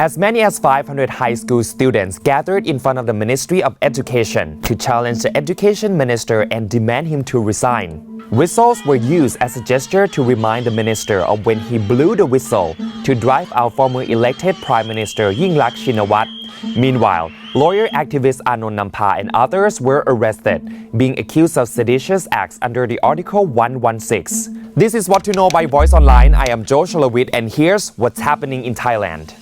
As many as 500 high school students gathered in front of the Ministry of Education to challenge the education minister and demand him to resign. Whistles were used as a gesture to remind the minister of when he blew the whistle to drive out former elected Prime Minister Yingluck Shinawatra. Meanwhile, lawyer activist Anon Nampa and others were arrested, being accused of seditious acts under the Article 116. This is what to know by Voice Online. I am Joe Sholowit, and here's what's happening in Thailand.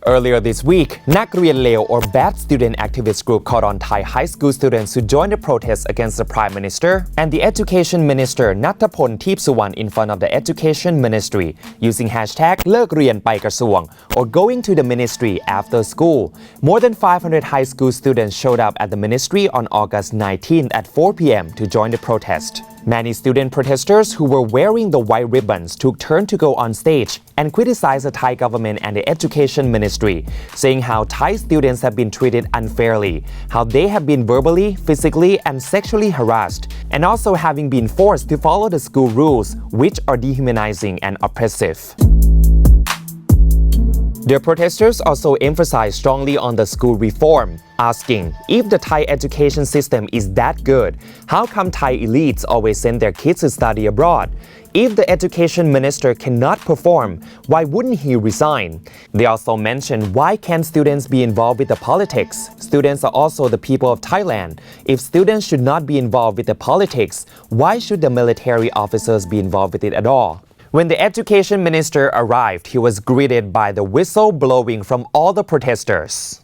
Earlier this week, นักเรียนเลว or bad student activist group called on Thai high school students to join the protest against the Prime Minister and the Education Minister Nattapon Teepsuwan in front of the Education Ministry using hashtag เลิกเรียนไปกระทรวง or going to the ministry after school. More than 500 high school students showed up at the ministry on August 19th at 4 p.m. to join the protest. Many student protesters who were wearing the white ribbons took turn to go on stage and criticize the Thai government and the Education Ministry, saying how Thai students have been treated unfairly, how they have been verbally, physically, and sexually harassed, and also having been forced to follow the school rules, which are dehumanizing and oppressive. The protesters also emphasized strongly on the school reform, asking, if the Thai education system is that good, how come Thai elites always send their kids to study abroad? If the education minister cannot perform, why wouldn't he resign? They also mentioned, why can't students be involved with the politics? Students are also the people of Thailand. If students should not be involved with the politics, why should the military officers be involved with it at all? When the education minister arrived, he was greeted by the whistle blowing from all the protesters.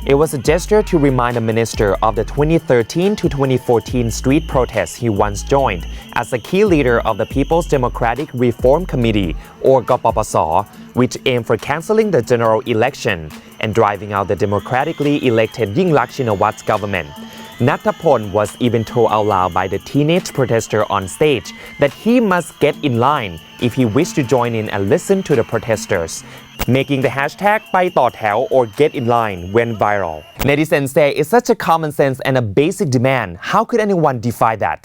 It was a gesture to remind the minister of the 2013 to 2014 street protests he once joined as a key leader of the People's Democratic Reform Committee, or GPPS, which aimed for cancelling the general election and driving out the democratically elected Yingluck Shinawatra's government. Nattapon was even told out loud by the teenage protester on stage that he must get in line if he wished to join in and listen to the protesters, making the hashtag ไปต่อแถว or get in line went viral. Netizens say it's such a common sense and a basic demand. How could anyone defy that?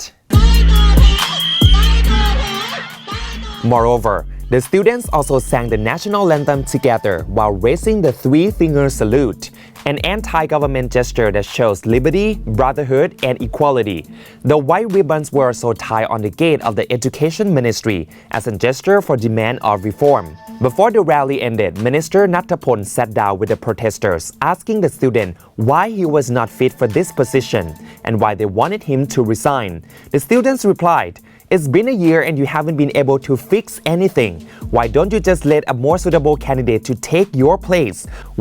Moreover, the students also sang the national anthem together while raising the three-finger salute, an anti-government gesture that shows liberty, brotherhood, and equality. The white ribbons were also tied on the gate of the Education Ministry as a gesture for demand of reform. Before the rally ended, Minister Nattapon sat down with the protesters, asking the student why he was not fit for this position and why they wanted him to resign. The students replied, "It's been a year and you haven't been able to fix anything. Why don't you just let a more suitable candidate to take your place?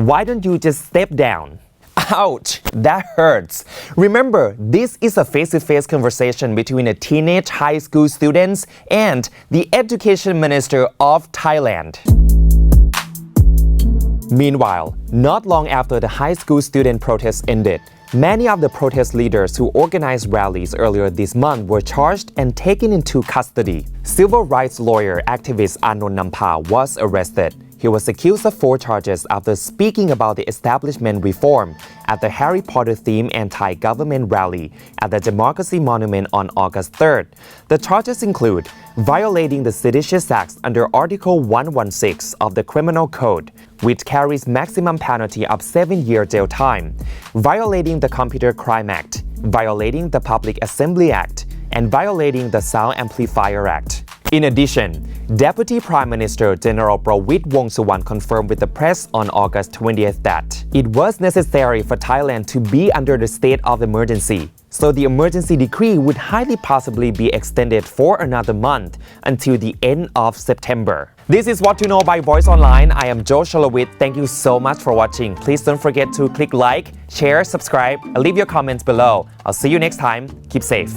Why don't you just step down?" Ouch, that hurts. Remember, this is a face-to-face conversation between a teenage high school students and the Education Minister of Thailand. Meanwhile, not long after the high school student protest ended, many of the protest leaders who organized rallies earlier this month were charged and taken into custody. Civil rights lawyer activist Anon Nampa was arrested. He was accused of 4 charges after speaking about the establishment reform at the Harry Potter-themed anti-government rally at the Democracy Monument on August 3rd. The charges include violating the seditious acts under Article 116 of the Criminal Code, which carries maximum penalty of 7-year jail time, violating the Computer Crime Act, violating the Public Assembly Act, and violating the Sound Amplifier Act. In addition, Deputy Prime Minister General Prawit Wongsuwan confirmed with the press on August 20th that it was necessary for Thailand to be under the state of emergency, so the emergency decree would highly possibly be extended for another month until the end of September. This is what to know by Voice Online. I am Joe Sholowit. Thank you so much for watching. Please don't forget to click like, share, subscribe, and leave your comments below. I'll see you next time. Keep safe.